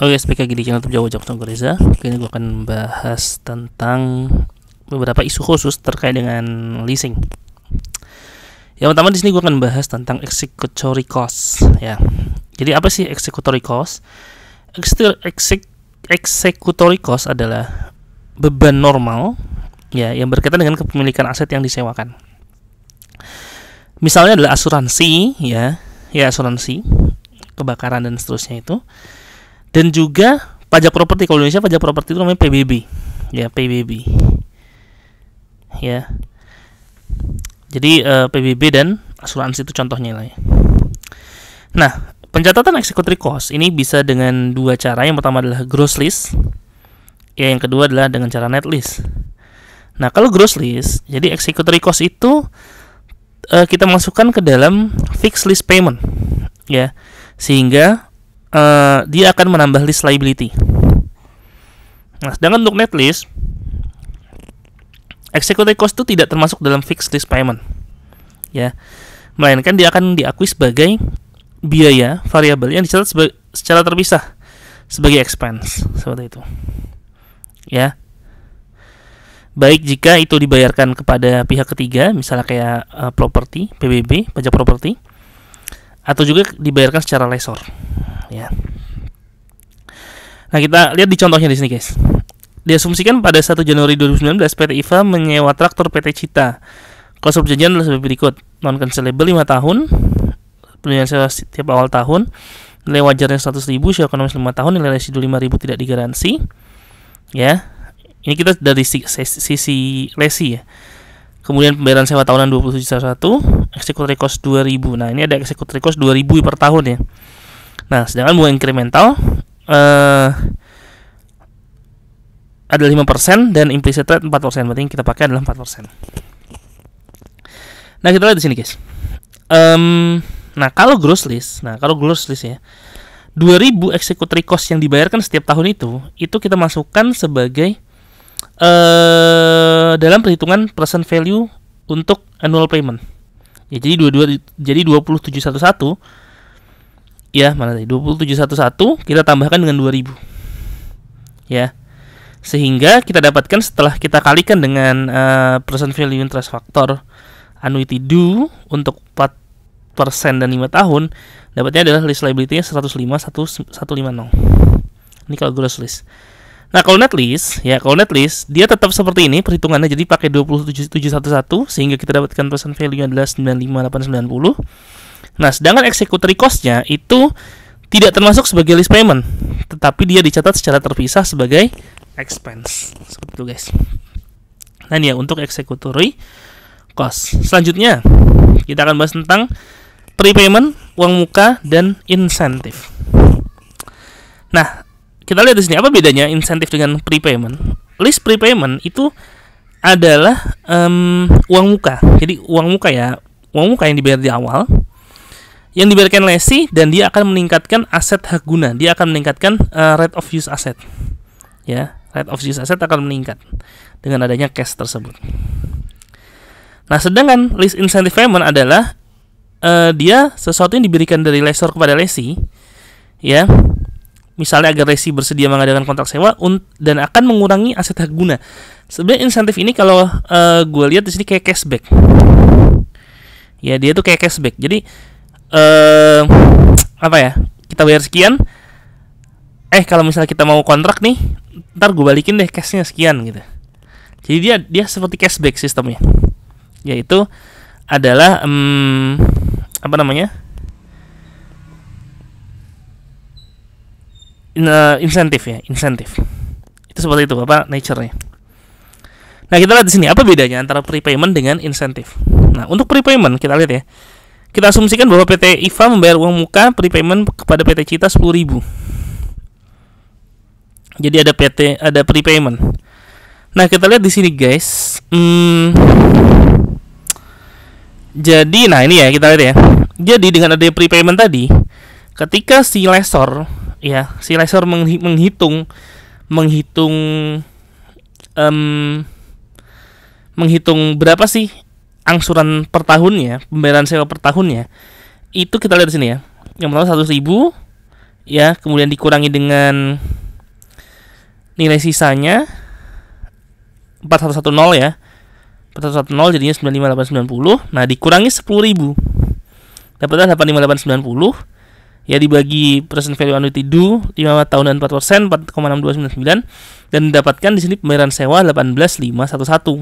Oke, speak lagi di channel YouTube Jawa Jackson Reza. Kali ini gue akan membahas tentang beberapa isu khusus terkait dengan leasing. Yang pertama di sini gue akan membahas tentang executory cost. Ya, jadi apa sih executory cost? Executory cost adalah beban normal, ya, yang berkaitan dengan kepemilikan aset yang disewakan. Misalnya adalah asuransi, ya asuransi kebakaran dan seterusnya itu. Dan juga pajak properti. Kalau di Indonesia pajak properti itu namanya PBB. Ya, PBB. Ya. Jadi PBB dan asuransi itu contohnya lah ya. Nah, pencatatan executory cost ini bisa dengan dua cara. Yang pertama adalah gross lease. Ya, yang kedua adalah dengan cara net lease. Nah, kalau gross lease, jadi executory cost itu kita masukkan ke dalam fixed lease payment. Ya. Sehingga dia akan menambah lease liability. Nah, sedangkan untuk net lease, executory cost itu tidak termasuk dalam fixed lease payment, ya, melainkan dia akan diakui sebagai biaya variabel yang dicatat secara terpisah sebagai expense, seperti itu, ya. Baik jika itu dibayarkan kepada pihak ketiga, misalnya kayak properti, PBB, pajak properti, atau juga dibayarkan secara lessor. Ya. Nah, kita lihat di contohnya di sini, guys. Diasumsikan pada 1 Januari 2019 PT IFA menyewa traktor PT Cita. Klausul perjanjian adalah sebagai berikut: non cancelable 5 tahun, penjualan sewa setiap awal tahun, nilai wajarnya 100.000, sewa ekonomis 5 tahun, nilai residu 5.000 tidak digaransi. Ya. Ini kita dari sisi lesi ya. Kemudian pembayaran sewa tahunan 27.1, executory cost 2.000. Nah, ini ada executory cost 2.000 per tahun ya. Nah, sedangkan bunga incremental ada 5% dan implicit rate 4%. Berarti yang kita pakai adalah 4%. Nah, kita lihat di sini, guys. Nah, kalau gross lease ya, 2.000 executory cost yang dibayarkan setiap tahun itu kita masukkan sebagai dalam perhitungan present value untuk annual payment. Ya, jadi 2711 ya, mana tadi? 2711 kita tambahkan dengan 2000. Ya. Sehingga kita dapatkan setelah kita kalikan dengan present value interest factor annuity due untuk 4% dan 5 tahun, dapatnya adalah lease liability-nya 105.150. Ini kalau gross lease. Nah, kalau net lease dia tetap seperti ini perhitungannya, jadi pakai 27711 sehingga kita dapatkan present value-nya adalah 95.890. Nah, sedangkan executory cost-nya itu tidak termasuk sebagai lease payment, tetapi dia dicatat secara terpisah sebagai expense. Seperti itu, guys. Nah, ini ya untuk executory cost. Selanjutnya, kita akan bahas tentang prepayment, uang muka, dan insentif. Nah, kita lihat di sini apa bedanya insentif dengan prepayment. Lease prepayment itu adalah uang muka. Jadi uang muka yang dibayar di awal, yang dibayarkan lesi, dan dia akan meningkatkan aset hak guna. Dia akan meningkatkan rate of use asset. Ya, rate of use asset akan meningkat dengan adanya cash tersebut. Nah, sedangkan lease incentive payment adalah dia sesuatu yang diberikan dari lessor kepada lesi, ya. Misalnya agar lesi bersedia mengadakan kontrak sewa dan akan mengurangi aset hak guna. Sebenarnya insentif ini kalau gue lihat di sini kayak cashback. Ya, dia tuh kayak cashback. Jadi apa ya? Kita bayar sekian. Kalau misalnya kita mau kontrak nih, ntar gue balikin deh cashnya sekian gitu. Jadi dia seperti cashback sistemnya. Yaitu adalah apa namanya? Insentif ya, insentif. Itu seperti itu apa nature-nya. Nah, kita lihat di sini apa bedanya antara prepayment dengan insentif. Nah, untuk prepayment kita lihat ya. Kita asumsikan bahwa PT IFA membayar uang muka prepayment kepada PT Cita 10.000. Jadi ada prepayment. Nah, kita lihat di sini, guys. Jadi, nah ini ya kita lihat ya. Jadi dengan adanya prepayment tadi, ketika si lessor menghitung berapa sih angsuran per tahunnya, pembayaran sewa per tahunnya, itu kita lihat di sini ya. Yang pertama 100.000, ya, kemudian dikurangi dengan nilai sisanya 4110 ya. 4110 jadinya 95890. Nah, dikurangi 10.000. Dapatlah 85890. Ya, dibagi present value annuity due 5 tahun dan 4%, 4,6299, dan mendapatkan di sini pembayaran sewa 18.511.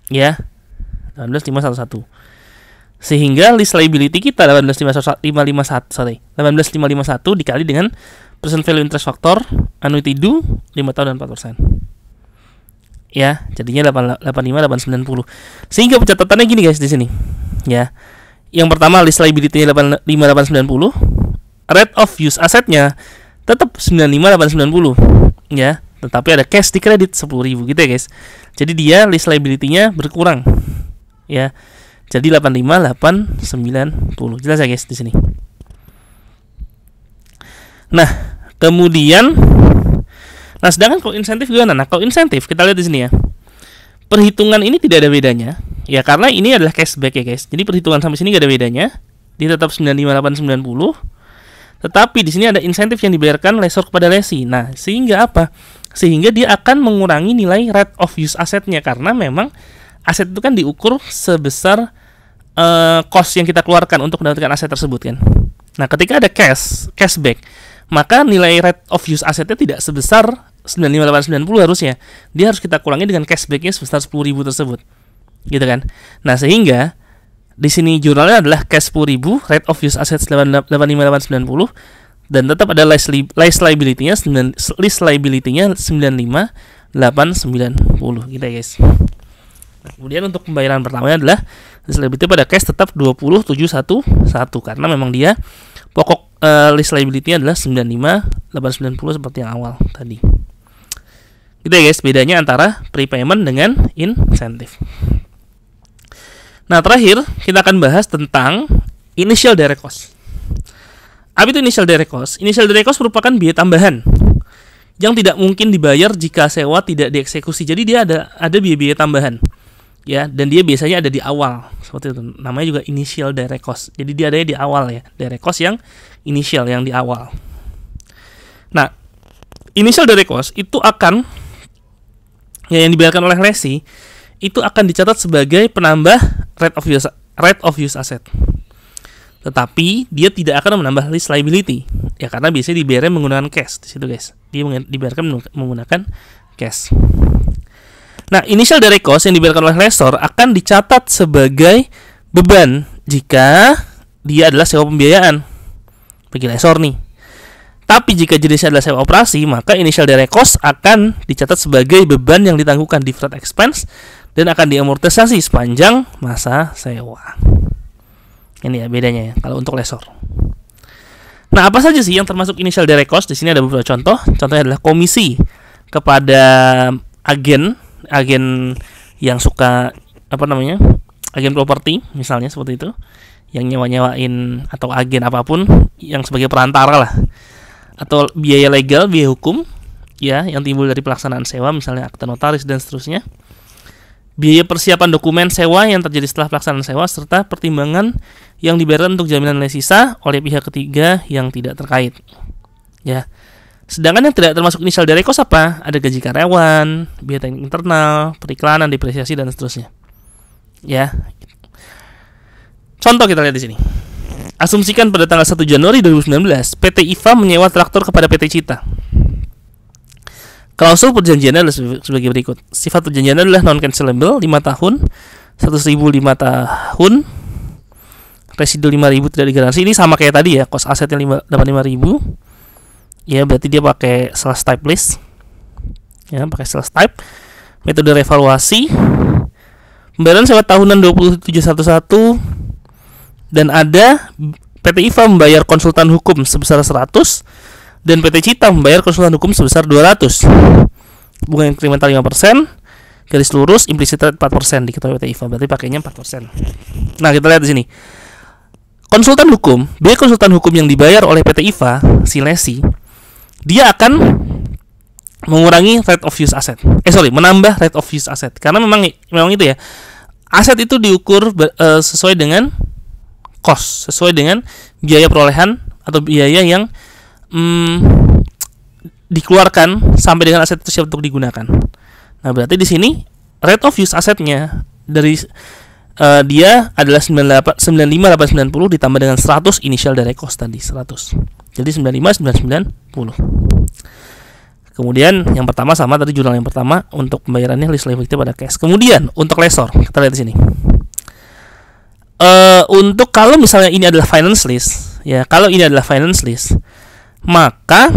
Ya. 18.511. Sehingga lease liability kita 18.551 dikali dengan present value interest factor annuity due 5 tahun dan 4%. Ya, jadinya 85890. Sehingga pencatatannya gini guys di sini. Ya. Yang pertama lease liability-nya 85890, rate of use asetnya tetap 95890 ya, tetapi ada cash di kredit 10.000 gitu ya guys. Jadi dia lease liability-nya berkurang. Ya. Jadi 85890. Jelas ya guys di sini. Nah, kemudian sedangkan kalau insentif gimana? Nah, kalau insentif kita lihat di sini ya. Perhitungan ini tidak ada bedanya. Ya, karena ini adalah cashback ya guys. Jadi perhitungan sampai sini gak ada bedanya. Dia tetap 95890. Tetapi di sini ada insentif yang dibayarkan lessor kepada lessee. Nah, sehingga apa? Sehingga dia akan mengurangi nilai rate of use asetnya, karena memang aset itu kan diukur sebesar cost yang kita keluarkan untuk mendapatkan aset tersebut kan. Nah, ketika ada cashback, maka nilai rate of use asetnya tidak sebesar 95890 harusnya. Dia harus kita kurangi dengan cashbacknya sebesar 10.000 tersebut. Gitu kan. Nah, sehingga di sini jurnalnya adalah cash 10.000, rate of use assets 85890, dan tetap ada lease liability-nya 95890 gitu ya guys. Nah, kemudian untuk pembayaran pertamanya adalah lease liability pada cash tetap 20711 karena memang dia pokok lease liability-nya adalah 95890 seperti yang awal tadi. Gitu ya guys, bedanya antara prepayment dengan insentif. Nah, terakhir kita akan bahas tentang initial direct cost. Apa itu initial direct cost? Initial direct cost merupakan biaya tambahan yang tidak mungkin dibayar jika sewa tidak dieksekusi. Jadi dia ada biaya-biaya tambahan. Ya, dan dia biasanya ada di awal. Seperti itu. Namanya juga initial direct cost. Jadi dia adanya di awal ya. Direct cost yang initial, yang di awal. Nah, initial direct cost itu akan yang dibayarkan oleh lessee itu akan dicatat sebagai penambah rate of use asset. Tetapi dia tidak akan menambah lease liability. Ya, karena biasanya dibayarnya menggunakan cash di situ guys. Dia dibayarkan menggunakan cash. Nah, initial direct cost yang dibayarkan oleh lessor akan dicatat sebagai beban jika dia adalah sewa pembiayaan bagi lessor nih. Tapi jika jenisnya adalah sewa operasi, maka initial direct cost akan dicatat sebagai beban yang ditangguhkan deferred expense dan akan diamortisasi sepanjang masa sewa. Ini ya bedanya ya kalau untuk lessor. Nah, apa saja sih yang termasuk initial direct cost? Di sini ada beberapa contoh. Contohnya adalah komisi kepada agen yang suka agen properti misalnya seperti itu, yang nyewain atau agen apapun yang sebagai perantara lah, atau biaya legal, biaya hukum ya yang timbul dari pelaksanaan sewa, misalnya akta notaris dan seterusnya, biaya persiapan dokumen sewa yang terjadi setelah pelaksanaan sewa, serta pertimbangan yang dibayarkan untuk jaminan nilai sisa oleh pihak ketiga yang tidak terkait ya. Sedangkan yang tidak termasuk initial direct cost apa? Ada gaji karyawan, biaya teknik internal, periklanan, depresiasi dan seterusnya. Ya. Contoh kita lihat di sini. Asumsikan pada tanggal 1 Januari 2019, PT IFA menyewa traktor kepada PT Cita. Klausul perjanjiannya adalah sebagai berikut. Sifat perjanjiannya adalah non-cancelable 5 tahun, 100.000 5 tahun, residu 5.000 tidak digaransi. Ini sama kayak tadi ya, cost asetnya 85.000. Ya, berarti dia pakai sales type list. Ya, pakai sales type. Metode revaluasi. Pembayaran sewa tahunan 2711 dan ada PT IFA membayar konsultan hukum sebesar 100 dan PT Cita membayar konsultan hukum sebesar 200. Bunga inkremental 5%, garis lurus implicit rate 4% diketahui PT IFA, berarti pakainya 4%. Nah, kita lihat di sini. Konsultan hukum, biaya konsultan hukum yang dibayar oleh PT IFA, si lessee, dia akan mengurangi rate of use asset. Menambah rate of use asset. Karena memang itu ya. Aset itu diukur sesuai dengan cost, sesuai dengan biaya perolehan atau biaya yang dikeluarkan sampai dengan aset itu siap untuk digunakan. Nah, berarti di sini rate of use asetnya dari dia adalah 95.890 ditambah dengan 100 initial direct cost tadi 100. Jadi 95.990. Kemudian yang pertama sama tadi jurnal yang pertama untuk pembayarannya lease liability pada cash. Kemudian untuk lessor kita lihat di sini. Untuk kalau misalnya ini adalah finance lease, ya kalau ini adalah finance lease, maka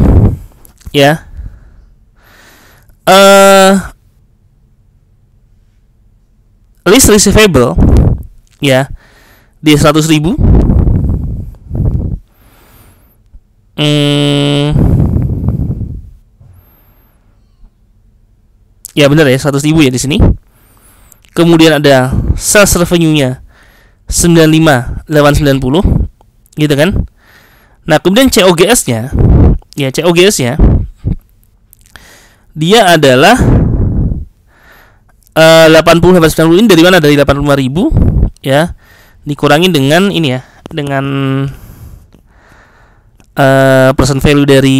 ya lease receivable ya di 100.000 ya benar ya 100.000 ya di sini. Kemudian ada sales revenue-nya 95.890 gitu kan. Nah, kemudian COGS-nya ya COGS-nya dia adalah 80.890 ini dari mana? Dari 85.000 ya dikurangi dengan ini ya dengan present value dari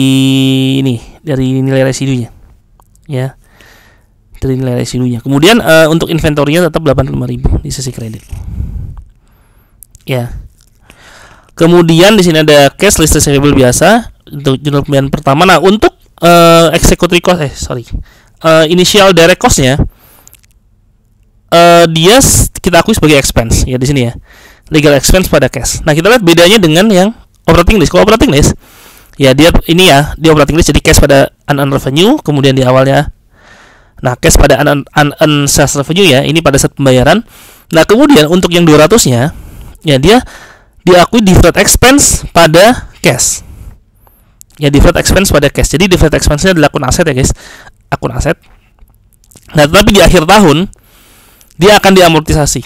ini dari nilai residunya ya dari nilai residunya. Kemudian untuk inventory-nya tetap 85.000 di sisi kredit ya. Kemudian di sini ada cash list receivable biasa untuk jurnal pembayaran pertama. Nah, untuk executive cost initial direct cost-nya dia kita akui sebagai expense ya di sini ya. Legal expense pada cash. Nah, kita lihat bedanya dengan yang operating list. Kalau operating list ya dia ini ya, dia operating list jadi cash pada unearned revenue, kemudian di awalnya nah cash pada unearned sales revenue ya, ini pada saat pembayaran. Nah, kemudian untuk yang 200-nya ya dia diakui deferred expense pada cash. Ya, deferred expense pada cash. Jadi deferred expense-nya adalah akun aset ya, guys. Akun aset. Nah, tetapi di akhir tahun dia akan diamortisasi.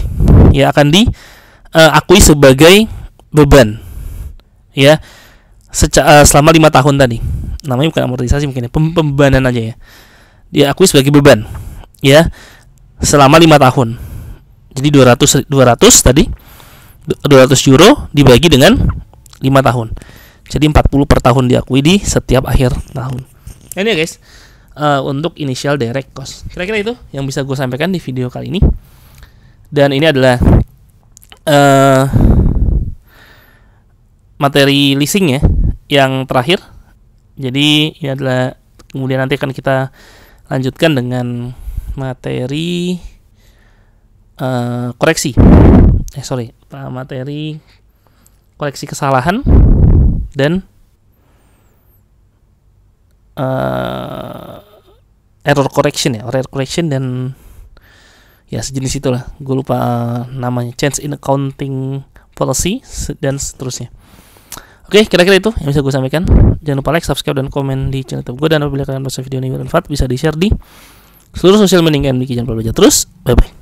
Ya, akan diakui sebagai beban. Ya. Selama 5 tahun tadi. Namanya bukan amortisasi mungkin ya, pembebanan aja ya. Dia akui sebagai beban. Ya. Selama 5 tahun. Jadi 200 tadi 200 euro dibagi dengan 5 tahun. Jadi 40 per tahun diakui di setiap akhir tahun. Nah, ini ya guys, untuk initial direct cost. Kira-kira itu yang bisa gue sampaikan di video kali ini. Dan ini adalah materi leasing ya, yang terakhir. Jadi ini adalah kemudian nanti akan kita lanjutkan dengan materi materi koreksi kesalahan dan error correction dan ya sejenis itulah, gue lupa namanya, change in accounting policy dan seterusnya. Oke, kira-kira itu yang bisa gue sampaikan. Jangan lupa like, subscribe, dan komen di channel YouTube gue. Dan apabila kalian merasa video ini bermanfaat, bisa di share di seluruh sosial media. Jangan lupa belajar terus. Bye bye.